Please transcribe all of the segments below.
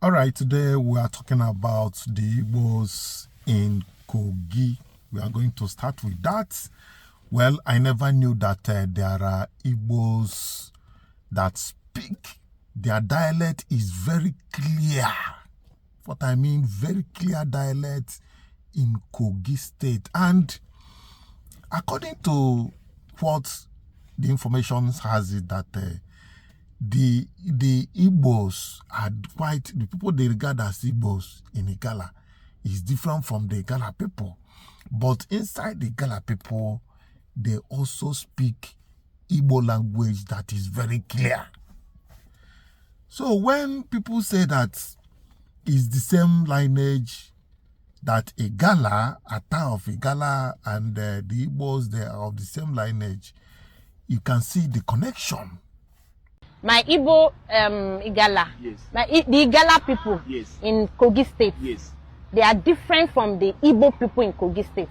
All right, today we are talking about the Igbos in Kogi. We are going to start with that. Well, I never knew that there are Igbos that speak. Their dialect is very clear. What I mean, very clear dialect in Kogi State. And according to what the information has it that the Igbos are quite, the people they regard as Igbos in Igala is different from the Igala people. But inside the Igala people, they also speak Igbo language that is very clear. So when people say that it's the same lineage, that Igala, a town of Igala, and the Igbos, they are of the same lineage, you can see the connection. My Igbo Igala, yes. The Igala people, yes, in Kogi State, yes, they are different from the Igbo people in Kogi State.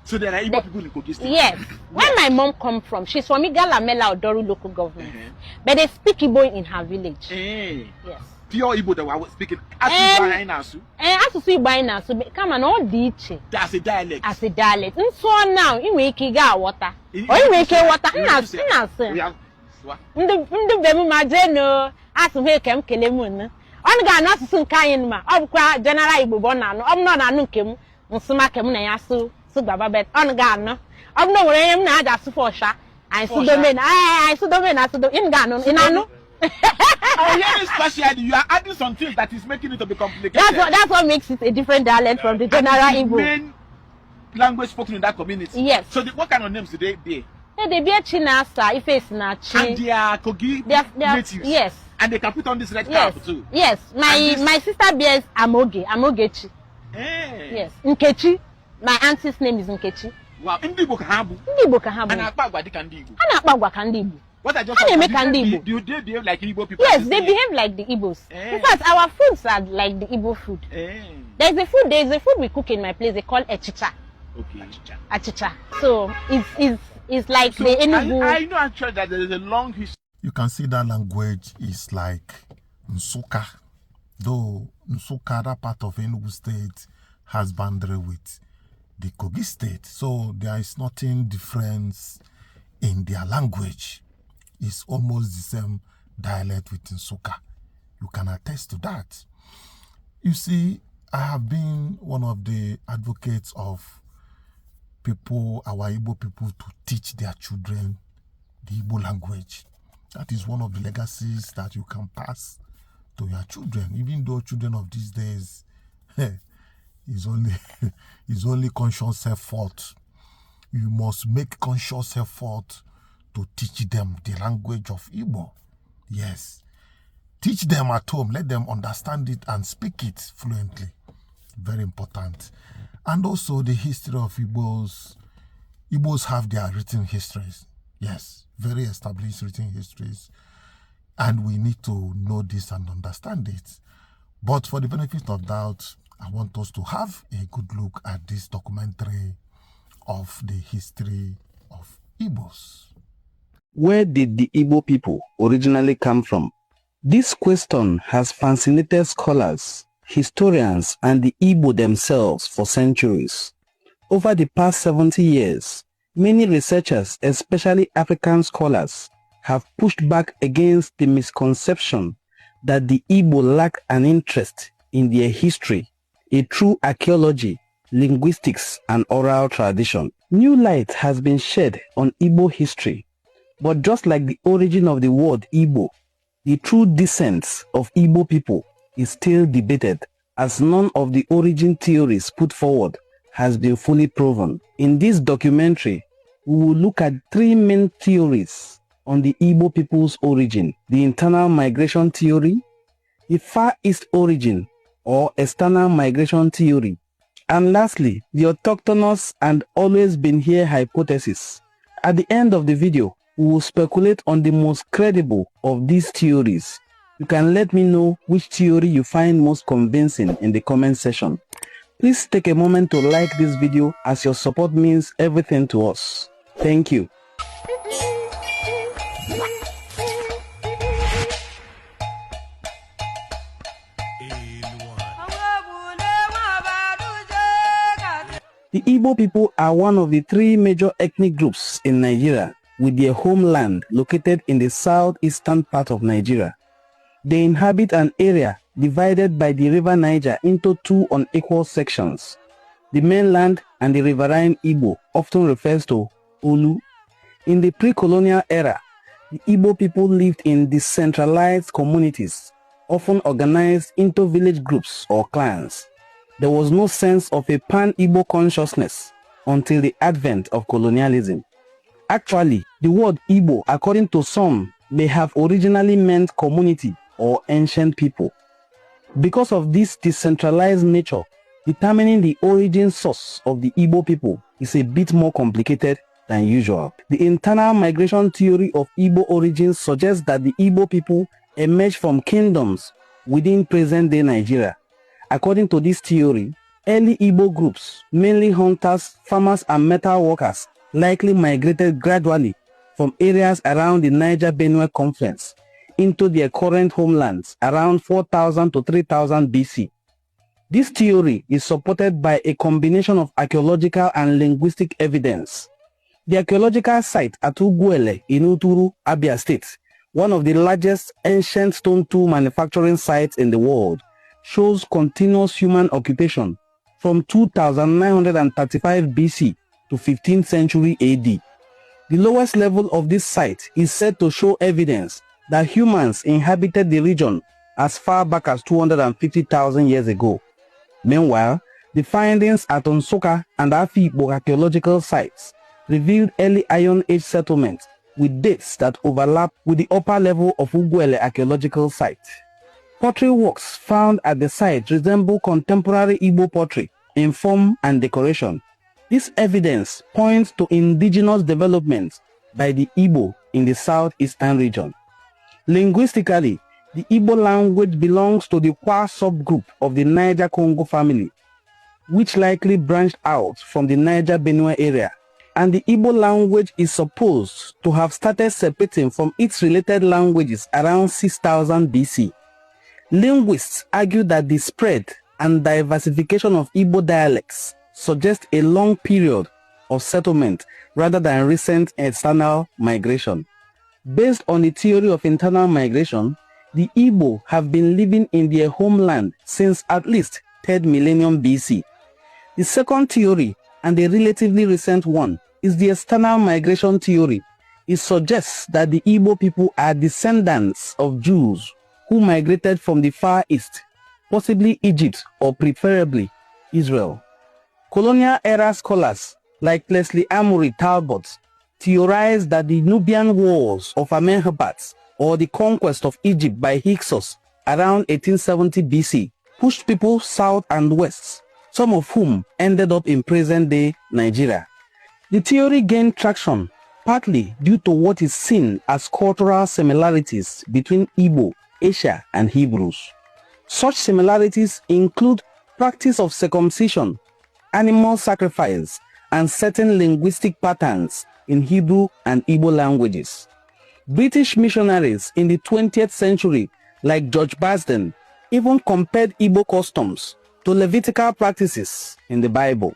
So there are Igbo people in Kogi State? Yes. Where my mom come from, she's from Igala Mela Odoru local government. But they speak Igbo in her village. Yes. Pure Igbo that we're speaking. Asusu Igbo, come on, all the that's a dialect. As a dialect. And so now, you make it water. Or you make it water. Majeno, as to make him Kelemun. On ga not soon kind ma, of qua General Igbo Bonano, I'm not a nukem, Musumakem Nayasu, Subababet, on Gano. I'm no way I'm not as for sha. I saw the men, I saw the men, I saw the in Gano, in Ano. Especially, you are adding some things that is making it to be complicated. That's what makes it a different dialect from the general Igbo. Main language spoken in that community. Yes. So what kind of names do they bear? They bear Chinasa, if it's not Chi. And they are Kogi natives. Yes. And they can put on this red cap too. Yes. My sister bears Amogechi. Yes. Nkechi. My auntie's name is Nkechi. Wow. Indibo Kahabu. And Akpagwa Kandibu. What I just do they behave like Igbo people? Yes, they behave like the Igbos. In fact, our foods are like the Igbo food. There's a food we cook in my place. They call echicha. Okay. Achicha. So it's like the Enugu. I know actually that there is a long history. You can see that language is like Nsuka. Though Nsuka, that part of Enugu State, has boundary with the Kogi State. So there is nothing different in their language. It's almost the same dialect with Nsuka. You can attest to that. You see, I have been one of the advocates of people, our Igbo people, to teach their children the Igbo language. That is one of the legacies that you can pass to your children, even though children of these days is only conscious effort. You must make conscious effort to teach them the language of Igbo. Yes. Teach them at home. Let them understand it and speak it fluently. Very important. And also the history of Igbos. Igbos have their written histories. Yes. Very established written histories. And we need to know this and understand it. But for the benefit of doubt, I want us to have a good look at this documentary of the history of Igbos. Where did the Igbo people originally come from? This question has fascinated scholars, historians, and the Igbo themselves for centuries. Over the past 70 years, many researchers, especially African scholars, have pushed back against the misconception that the Igbo lack an interest in their history, a true archaeology, linguistics, and oral tradition. New light has been shed on Igbo history. But just like the origin of the word Igbo, the true descent of Igbo people is still debated, as none of the origin theories put forward has been fully proven. In this documentary, we will look at three main theories on the Igbo people's origin: the internal migration theory, the Far East origin or external migration theory, and lastly, the Autochthonous and always been here hypothesis. At the end of the video, we will speculate on the most credible of these theories. You can let me know which theory you find most convincing in the comment section. Please take a moment to like this video, as your support means everything to us. Thank you. The Igbo people are one of the three major ethnic groups in Nigeria, with their homeland located in the southeastern part of Nigeria. They inhabit an area divided by the river Niger into two unequal sections. The mainland and the riverine Igbo, often refers to Olu. In the pre-colonial era, the Igbo people lived in decentralized communities, often organized into village groups or clans. There was no sense of a pan-Igbo consciousness until the advent of colonialism. Actually, the word Igbo, according to some, may have originally meant community or ancient people. Because of this decentralized nature, determining the origin source of the Igbo people is a bit more complicated than usual. The internal migration theory of Igbo origins suggests that the Igbo people emerged from kingdoms within present-day Nigeria. According to this theory, early Igbo groups, mainly hunters, farmers, and metal workers, likely migrated gradually from areas around the Niger-Benue Confluence into their current homelands around 4000 to 3000 BC. This theory is supported by a combination of archaeological and linguistic evidence. The archaeological site at Uguele in Uturu, Abia State, one of the largest ancient stone tool manufacturing sites in the world, shows continuous human occupation from 2935 BC to 15th century AD. The lowest level of this site is said to show evidence that humans inhabited the region as far back as 250,000 years ago. Meanwhile, the findings at Nsukka and Afikpo archaeological sites revealed early Iron Age settlements with dates that overlap with the upper level of Uguele archaeological site. Pottery works found at the site resemble contemporary Igbo pottery in form and decoration. This evidence points to indigenous development by the Igbo in the southeastern region. Linguistically, the Igbo language belongs to the Kwa subgroup of the Niger-Congo family, which likely branched out from the Niger-Benue area, and the Igbo language is supposed to have started separating from its related languages around 6000 BC. Linguists argue that the spread and diversification of Igbo dialects suggest a long period of settlement rather than recent external migration. Based on the theory of internal migration, the Igbo have been living in their homeland since at least 3rd millennium BC. The second theory, and a relatively recent one, is the external migration theory. It suggests that the Igbo people are descendants of Jews who migrated from the Far East, possibly Egypt or preferably Israel. Colonial era scholars like Leslie Amory Talbot theorized that the Nubian Wars of Amenhotep or the conquest of Egypt by Hyksos around 1870 BC pushed people south and west, some of whom ended up in present-day Nigeria. The theory gained traction partly due to what is seen as cultural similarities between Igbo, Asia, and Hebrews. Such similarities include practice of circumcision, animal sacrifice, and certain linguistic patterns in Hebrew and Igbo languages. British missionaries in the 20th century, like George Basden, even compared Igbo customs to Levitical practices in the Bible.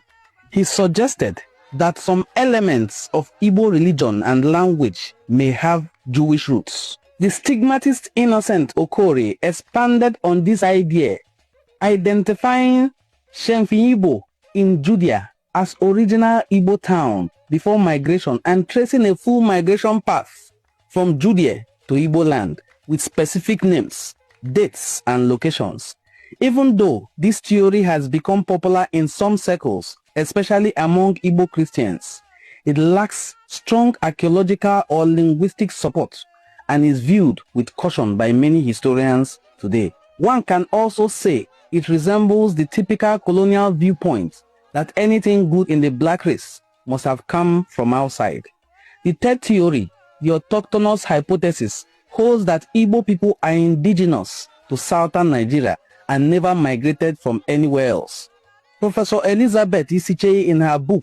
He suggested that some elements of Igbo religion and language may have Jewish roots. The stigmatist Innocent Okori expanded on this idea, identifying Shemfi-Igbo in Judea as original Igbo town before migration and tracing a full migration path from Judea to Igbo land with specific names, dates, and locations. Even though this theory has become popular in some circles, especially among Igbo Christians, it lacks strong archaeological or linguistic support and is viewed with caution by many historians today. One can also say it resembles the typical colonial viewpoint that anything good in the black race must have come from outside. The third theory, the Autochthonous hypothesis, holds that Igbo people are indigenous to southern Nigeria and never migrated from anywhere else. Professor Elizabeth Isichei, in her book,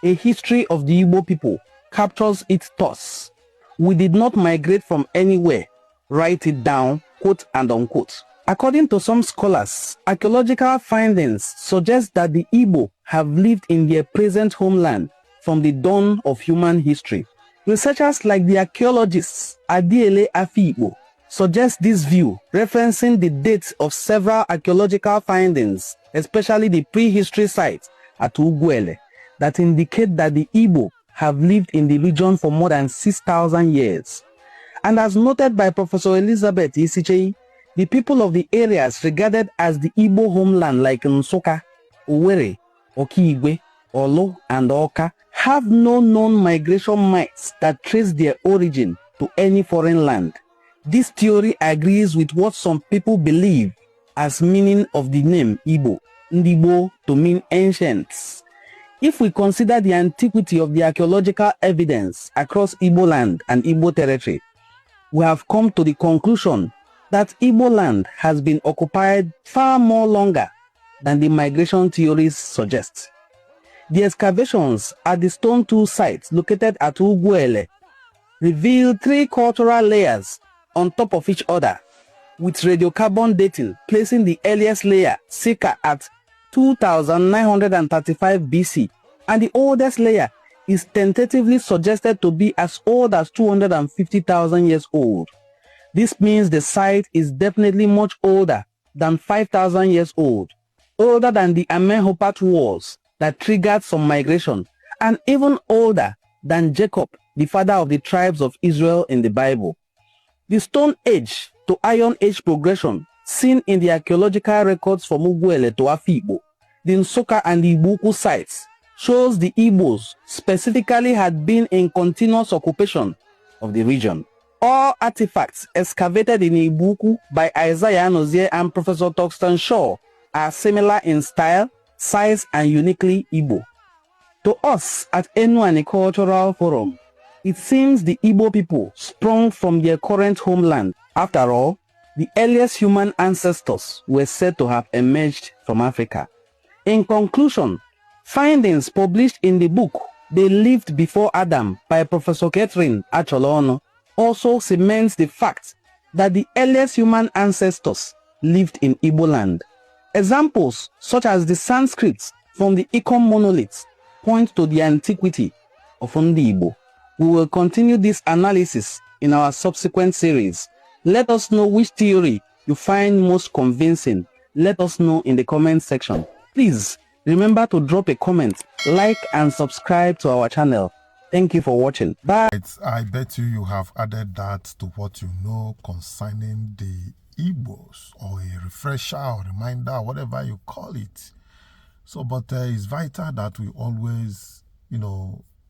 A History of the Igbo People, captures it thus: "We did not migrate from anywhere, write it down, quote and unquote." According to some scholars, archaeological findings suggest that the Igbo have lived in their present homeland from the dawn of human history. Researchers like the archaeologists Adiele Afi-Igbo suggest this view, referencing the dates of several archaeological findings, especially the prehistory sites at Ugwele, that indicate that the Igbo have lived in the region for more than 6,000 years. And as noted by Professor Elizabeth Isichei, the people of the areas regarded as the Igbo homeland like Nsukka, Owerri, Okigwe, Olo, and Oka have no known migration marks that trace their origin to any foreign land. This theory agrees with what some people believe as meaning of the name Igbo, Ndibo to mean ancients. If we consider the antiquity of the archaeological evidence across Igbo land and Igbo territory, we have come to the conclusion that Igbo land has been occupied far more longer than the migration theories suggest. The excavations at the stone tool sites located at Ugwele reveal 3 cultural layers on top of each other, with radiocarbon dating placing the earliest layer circa at 2935 BC, and the oldest layer is tentatively suggested to be as old as 250,000 years old. This means the site is definitely much older than 5,000 years old, older than the Amenhotep wars that triggered some migration, and even older than Jacob, the father of the tribes of Israel in the Bible. The Stone Age to Iron Age progression seen in the archaeological records from Ugwele to Afi-Igbo, the Nsukka and the Igboukwu sites shows the Igbos specifically had been in continuous occupation of the region. All artifacts excavated in Igboukwu by Isaiah Nozier and Professor Tuxton Shaw are similar in style, size, and uniquely Igbo. To us at Enuani Cultural Forum, it seems the Igbo people sprung from their current homeland. After all, the earliest human ancestors were said to have emerged from Africa. In conclusion, findings published in the book They Lived Before Adam by Professor Catherine Acholono also cements the fact that the earliest human ancestors lived in Igbo land. Examples such as the Sanskrit from the Ikom monoliths point to the antiquity of Ndi Igbo. We will continue this analysis in our subsequent series. Let us know which theory you find most convincing. Let us know in the comment section. Please remember to drop a comment, like and subscribe to our channel. Thank you for watching. Bye. I bet you have added that to what you know concerning the Igbos, or a refresher or reminder, whatever you call it. So, but it's vital that we always,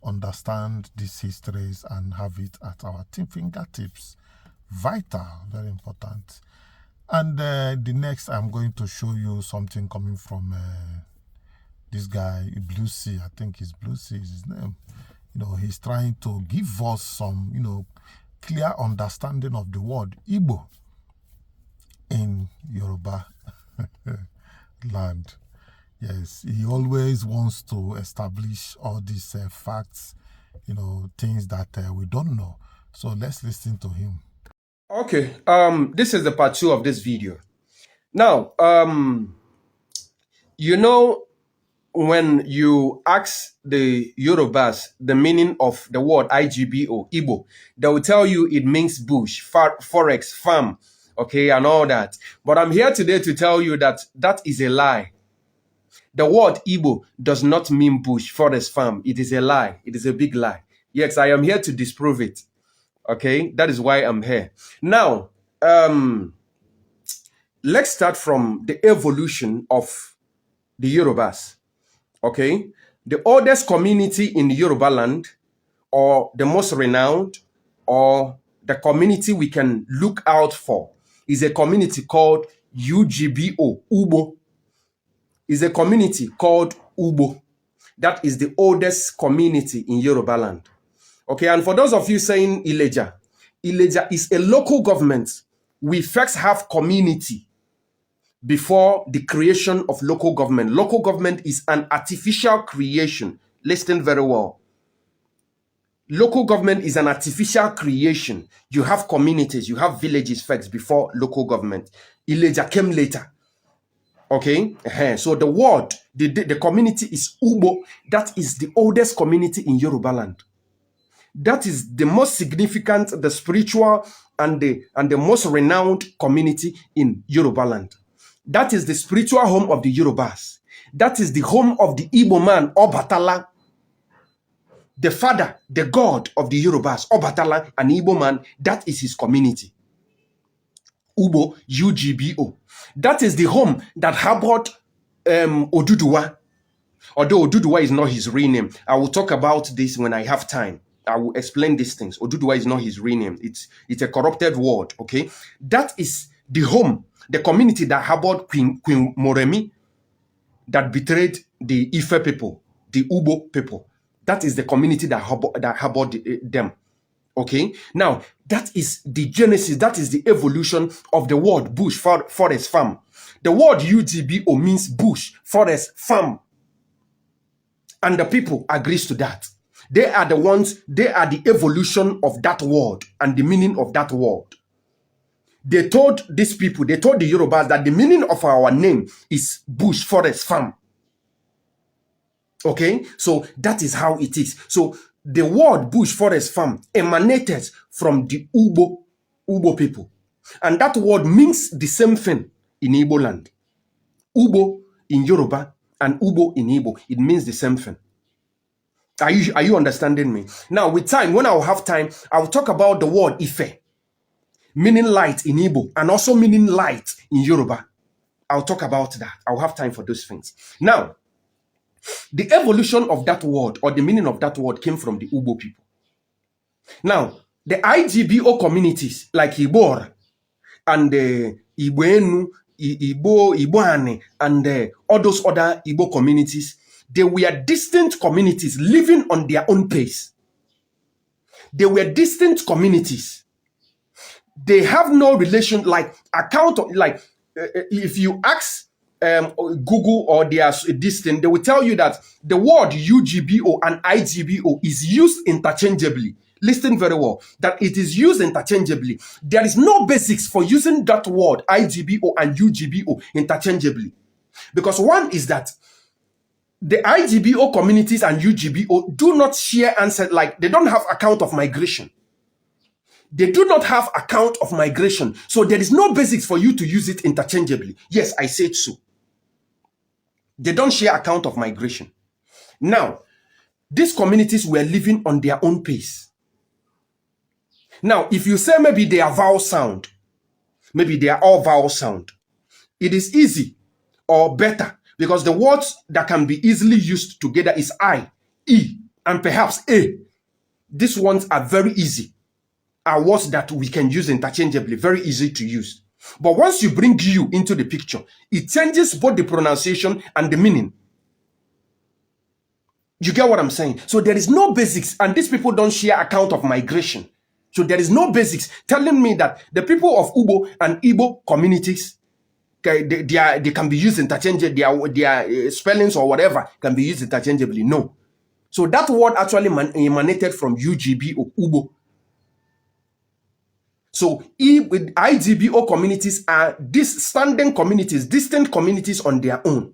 understand these histories and have it at our fingertips. Vital, very important. And the next, I'm going to show you something coming from this guy, Blue Sea. I think it's Blue Sea is his name. He's trying to give us some, clear understanding of the word Igbo in Yoruba land. Yes, he always wants to establish all these facts, things that we don't know. So let's listen to him. Okay, this is the part 2 of this video. Now, when you ask the Yorubas the meaning of the word IGBO, Igbo, they will tell you it means bush, forest, farm, okay, and all that. But I'm here today to tell you that that is a lie. The word Igbo does not mean bush, forest, farm. It is a lie. It is a big lie. Yes, I am here to disprove it. Okay, that is why I'm here. Now, let's start from the evolution of the Yorubas. Okay, the oldest community in the Yoruba land, or the most renowned, or the community we can look out for, is a community called UGBO, Ubo. Is a community called Ubo. That is the oldest community in Yoruba land. Okay, and for those of you saying Ileja, Ileja is a local government. We first have community before the creation of local government. Local government is an artificial creation. Listen very well. Local government is an artificial creation. You have communities, you have villages first before local government. Ileja came later. Okay, so the word, the community is Igbo. That is the oldest community in Yoruba land. That is the most significant, the spiritual, and the most renowned community in Yoruba land. That is the spiritual home of the Yorubas. That is the home of the Igbo man, Obatala, the father, the god of the Yorubas, Obatala, an Igbo man. That is his community. Ubo, UGBO. That is the home that harbored Oduduwa. Although Oduduwa is not his real name. I will talk about this when I have time. I will explain these things. Oduduwa is not his real name. It's a corrupted word, okay? That is the home, the community that harbored Queen Moremi, that betrayed the Ife people, the Ubo people. That is the community that harbored them. Okay, now that is the genesis, that is the evolution of the word bush, forest, farm. The word UGBO means bush, forest, farm. And the people agrees to that. They are the ones, they are the evolution of that word and the meaning of that word. They told these people, they told the Yorubas that the meaning of our name is bush, forest, farm. Okay, so that is how it is. So the word bush, forest, farm emanated from the Ubo people. And that word means the same thing in Igbo land. Ubo in Yoruba and Ubo in Igbo, it means the same thing. Are you understanding me? Now, with time, when I will have time, I will talk about the word Ife, meaning light in Igbo, and also meaning light in Yoruba. I'll talk about that. I'll have time for those things. Now, the evolution of that word or the meaning of that word came from the Ubo people. Now, the IGBO communities like Ibor and the Igboenu, Igboane, and all those other Igbo communities, they were distant communities living on their own pace. They were distant communities. They have no relation, like account of, like if you ask Google or this thing, they will tell you that the word UGBO and IGBO is used interchangeably. Listen very well, that it is used interchangeably. There is no basics for using that word IGBO and UGBO interchangeably. Because one is that the IGBO communities and UGBO do not share ancestors, like they don't have account of migration. They do not have account of migration. So there is no basics for you to use it interchangeably. Yes, I said so. They don't share account of migration. Now, these communities were living on their own pace. Now, if you say maybe they are vowel sound, maybe they are all vowel sound, it is easy or better because the words that can be easily used together is I, E, and perhaps A. These ones are very easy. Are words that we can use interchangeably, very easy to use. But once you bring you into the picture, it changes both the pronunciation and the meaning. You get what I'm saying? So there is no basics, and these people don't share account of migration. So there is no basics telling me that the people of Ubo and Igbo communities, they can be used interchangeably, their spellings or whatever can be used interchangeably. No. So that word actually emanated from UGB or Ubo. So IGBO communities are these standing communities, distant communities on their own.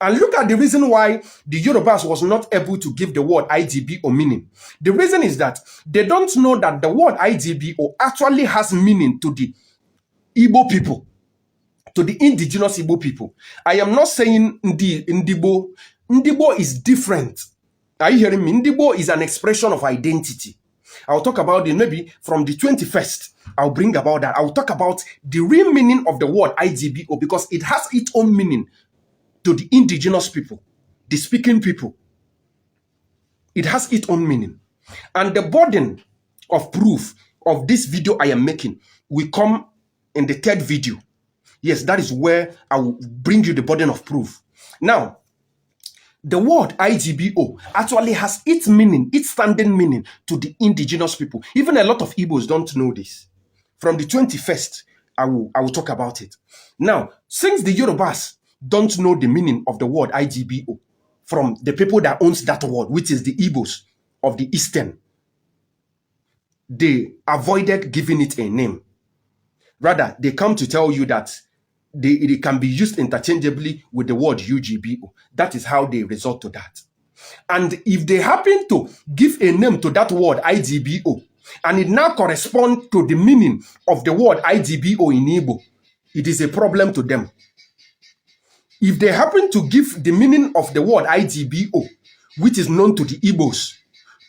And look at the reason why the Yorubas was not able to give the word IGBO meaning. The reason is that they don't know that the word IGBO actually has meaning to the Igbo people, to the indigenous Igbo people. I am not saying Ndibo. Ndibo is different. Are you hearing me? Ndibo is an expression of identity. I'll talk about it maybe from the 21st. I'll bring about that. I'll talk about the real meaning of the word IGBO because it has its own meaning to the indigenous people, the speaking people. It has its own meaning. And the burden of proof of this video I am making will come in the third video. Yes, that is where I will bring you the burden of proof. Now, the word IGBO actually has its meaning, its standing meaning to the indigenous people. Even a lot of Igbos don't know this. From the 21st, I will talk about it. Now, since the Yorubas don't know the meaning of the word IGBO from the people that owns that word, which is the Igbos of the Eastern, they avoided giving it a name. Rather, they come to tell you that it can be used interchangeably with the word UGBO. That is how they resort to that. And if they happen to give a name to that word IGBO, and it now corresponds to the meaning of the word IGBO in Igbo, it is a problem to them. If they happen to give the meaning of the word IGBO, which is known to the Igbos,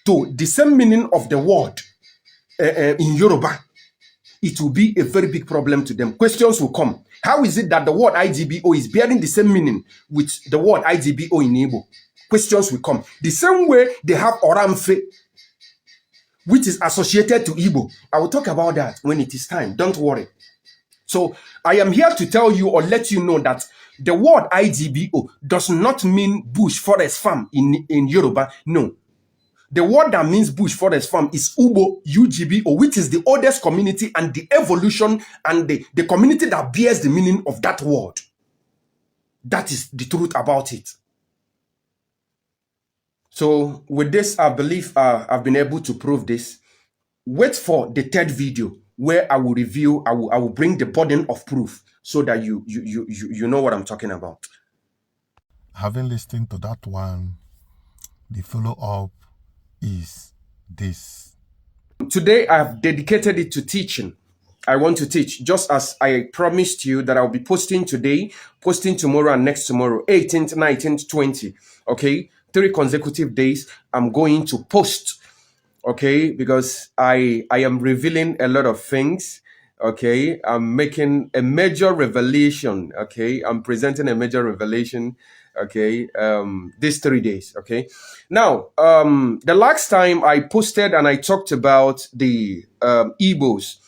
to the same meaning of the word in Yoruba, it will be a very big problem to them. Questions will come. How is it that the word IGBO is bearing the same meaning with the word IGBO in Igbo? Questions will come. The same way they have Oramfe, which is associated to Igbo. I will talk about that when it is time. Don't worry. So I am here to tell you or let you know that the word IGBO does not mean bush forest farm in Yoruba. No. The word that means bush forest farm is Ubo, UGBO, which is the oldest community and the evolution and the community that bears the meaning of that word. That is the truth about it. So with this, I believe I've been able to prove this. Wait for the third video where I will review, I will bring the burden of proof so that you know what I'm talking about. Having listened to that one, the follow-up is this. Today I have dedicated it to teaching. I want to teach, just as I promised you that I'll be posting today, posting tomorrow and next tomorrow, 18th, 19th, 20th, okay? 3 consecutive days, I'm going to post, okay? Because I am revealing a lot of things, okay? I'm making a major revelation, okay? I'm presenting a major revelation, okay? These 3 days, okay? Now, the last time I posted and I talked about the Igbos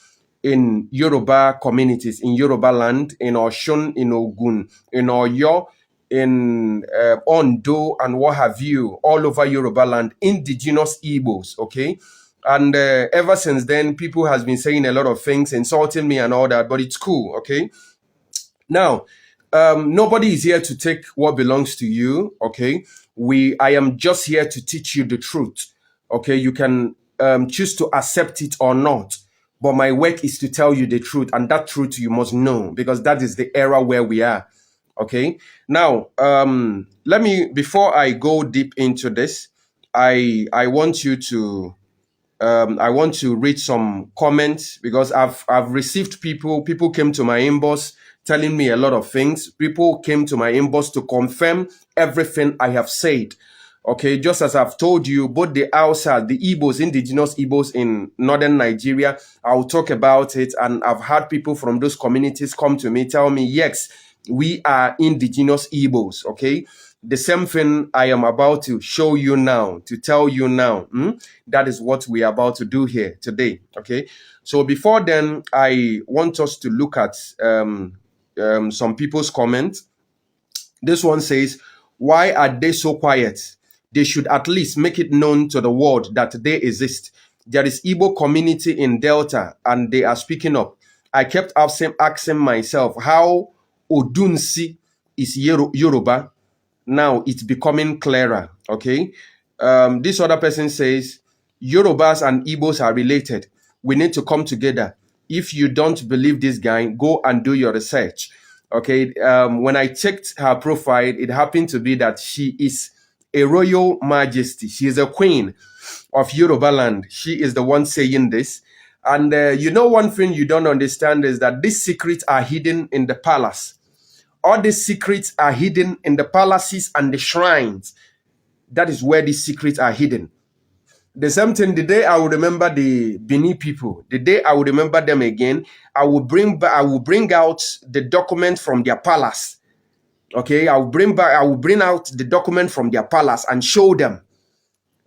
in Yoruba communities, in Yoruba land, in Oshun, in Ogun, in Oyo, in Ondo, and what have you, all over Yoruba land, indigenous Igbos, okay? And ever since then, people has been saying a lot of things, insulting me and all that, but it's cool, okay? Now, nobody is here to take what belongs to you, okay? I am just here to teach you the truth, okay? You can choose to accept it or not, but my work is to tell you the truth, and that truth you must know, because that is the era where we are. Okay. Now, let me, before I go deep into this, I want you to, I want to read some comments, because I've received people came to my inbox telling me a lot of things. People came to my inbox to confirm everything I have said. Okay, just as I've told you, both the outside, the Igbos, indigenous Igbos in northern Nigeria, I'll talk about it, and I've had people from those communities come to me, tell me, yes, we are indigenous Igbos, okay? The same thing I am about to show you now, to tell you now. That is what we are about to do here today, okay? So before then, I want us to look at some people's comments. This one says, why are they so quiet? They should at least make it known to the world that they exist. There is Igbo community in Delta, and they are speaking up. I kept asking myself, how Odunsi is Yoruba. Now it's becoming clearer, okay? This other person says, Yorubas and Igbos are related. We need to come together. If you don't believe this guy, go and do your research, okay? When I checked her profile, it happened to be that she is a royal majesty. She is a queen of Yoruba land. She is the one saying this. And you know, one thing you don't understand is that these secrets are hidden in the palace. All these secrets are hidden in the palaces and the shrines. That is where these secrets are hidden. The same thing, the day I will remember the Bini people, the day I will remember them again, I will bring out the document from their palace. Okay, I will bring out the document from their palace and show them.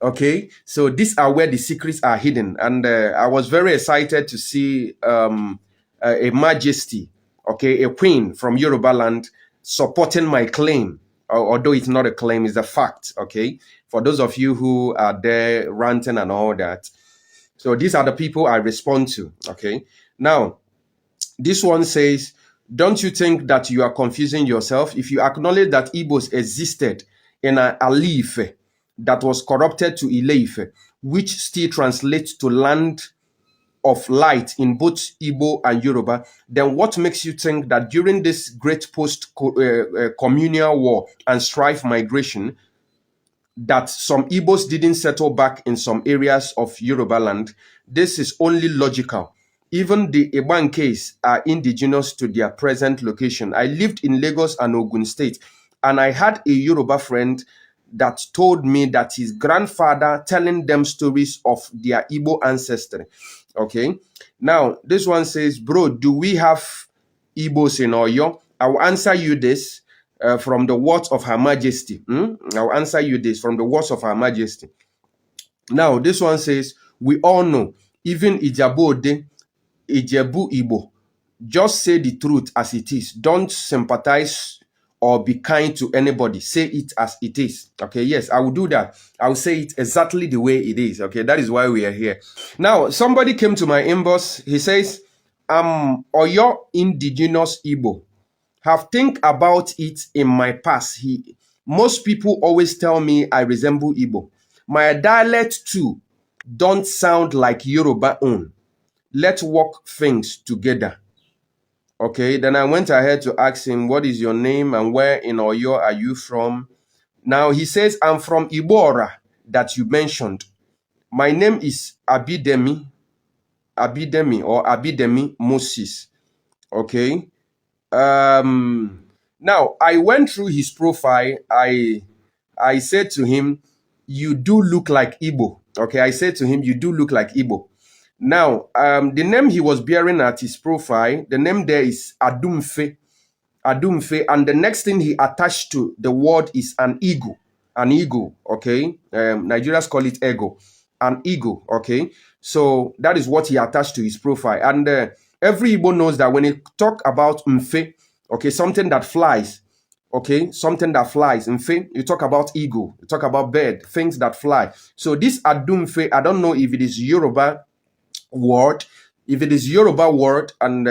Okay, so these are where the secrets are hidden. And I was very excited to see a majesty, okay, a queen from Yoruba land supporting my claim, although it's not a claim, it's a fact, okay? For those of you who are there ranting and all that. So these are the people I respond to, okay? Now, this one says, don't you think that you are confusing yourself? If you acknowledge that Igbos existed in an Alife that was corrupted to Ileife, which still translates to land of light in both Igbo and Yoruba, then what makes you think that during this great post-communal war and strife migration, that some Igbos didn't settle back in some areas of Yoruba land? This is only logical. Even the Igban case are indigenous to their present location. I lived in Lagos and Ogun State, and I had a Yoruba friend that told me that his grandfather telling them stories of their Igbo ancestry. Okay. Now, this one says, bro, do we have Igbos in Oyo? I will answer you this from the words of Her Majesty. I will answer you this from the words of Her Majesty. Now, this one says, we all know, even Ijebu Igbo, just say the truth as it is. Don't sympathize or be kind to anybody. Say it as it is. Okay, yes, I will do that. I will say it exactly the way it is. Okay, that is why we are here. Now, somebody came to my inbox. He says, Oyo Indigenous Igbo. Have think about it in my past. Most people always tell me I resemble Igbo. My dialect too don't sound like Yoruba own. Let's work things together. Okay, then I went ahead to ask him, what is your name and where in Oyo are you from? Now he says, I'm from Ibora that you mentioned. My name is Abidemi Moses. Okay. Now I went through his profile. I said to him, you do look like Igbo. Okay, I said to him, you do look like Igbo. Now, the name he was bearing at his profile, the name there is Adumfe, and the next thing he attached to the word is an ego, okay? Nigerians call it ego, an ego, okay? So that is what he attached to his profile. And every Igbo knows that when you talk about mfe, okay, something that flies, okay, something that flies, mfe, you talk about ego, you talk about bird, things that fly. So this Adumfe, I don't know if it is Yoruba word. If it is Yoruba word, and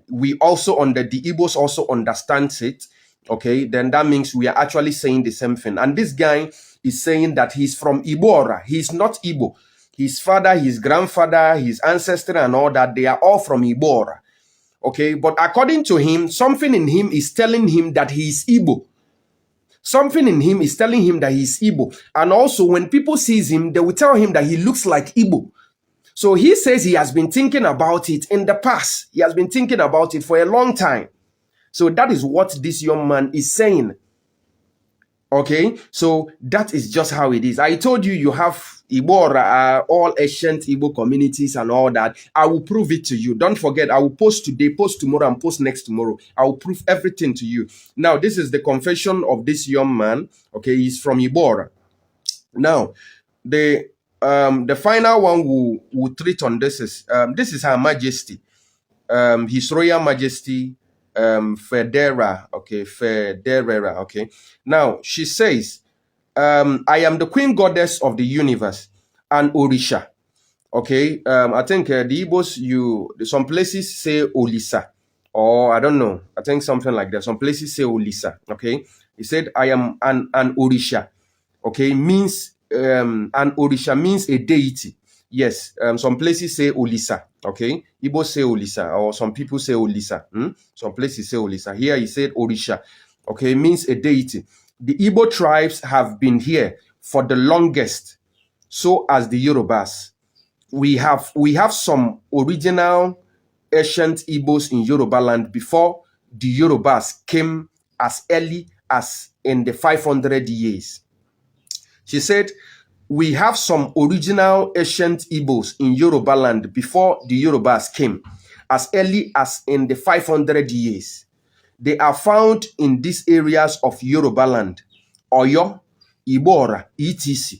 we also the Igbos also understands it, okay, then that means we are actually saying the same thing. And this guy is saying that he's from Ibora. He's not Igbo. His father, his grandfather, his ancestor and all that, they are all from Ibora. Okay, but according to him, something in him is telling him that he is Igbo. Something in him is telling him that he's Igbo. And also, when people sees him, they will tell him that he looks like Igbo. So he says he has been thinking about it in the past. He has been thinking about it for a long time. So that is what this young man is saying. Okay, so that is just how it is. I told you, you have Igbo, all ancient Igbo communities and all that. I will prove it to you. Don't forget, I will post today, post tomorrow, and post next tomorrow. I will prove everything to you. Now, this is the confession of this young man. Okay, he's from Igbo. Now, the final one we'll treat on this is Her Majesty, His Royal Majesty, Federa, okay, Federera, okay. Now, she says, I am the queen goddess of the universe and Orisha, okay. I think the Igbos, some places say Olisa, or I don't know, I think something like that. Some places say Olisa, okay. He said, I am an Orisha, okay, means, an Orisha means a deity. Yes, some places say Olisa, okay? Igbo say Olisa, or some people say Olisa. Some places say Olisa. Here he said Orisha, okay? Means a deity. The Igbo tribes have been here for the longest, so as the Yorubas. We have some original ancient Igbos in Yoruba land before the Yorubas came as early as in the 500 years. She said, we have some original ancient Igbos in Yoruba land before the Yorubas came, as early as in the 500 years. They are found in these areas of Yoruba land: Oyo, Ibora, etc.,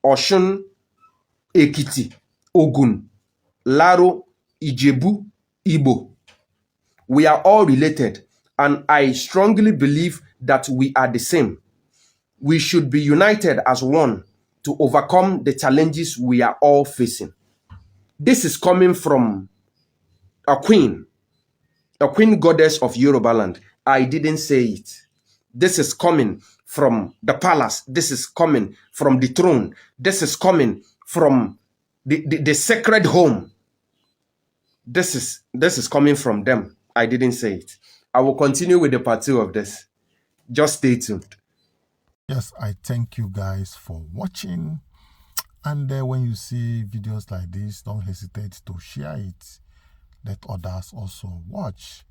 Oshun, Ekiti, Ogun, Laro, Ijebu, Igbo. We are all related, and I strongly believe that we are the same. We should be united as one to overcome the challenges we are all facing. This is coming from a queen goddess of Yoruba land. I didn't say it. This is coming from the palace. This is coming from the throne. This is coming from the sacred home. This is coming from them. I didn't say it. I will continue with the part 2 of this. Just stay tuned. Yes, I thank you guys for watching. And when you see videos like this, don't hesitate to share it. Let others also watch.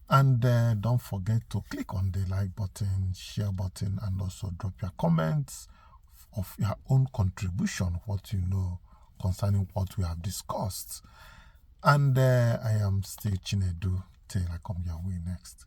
And don't forget to click on the like button, share button, and also drop your comments of your own contribution, what you know concerning what we have discussed. And I am still Chinedu till I come your way next.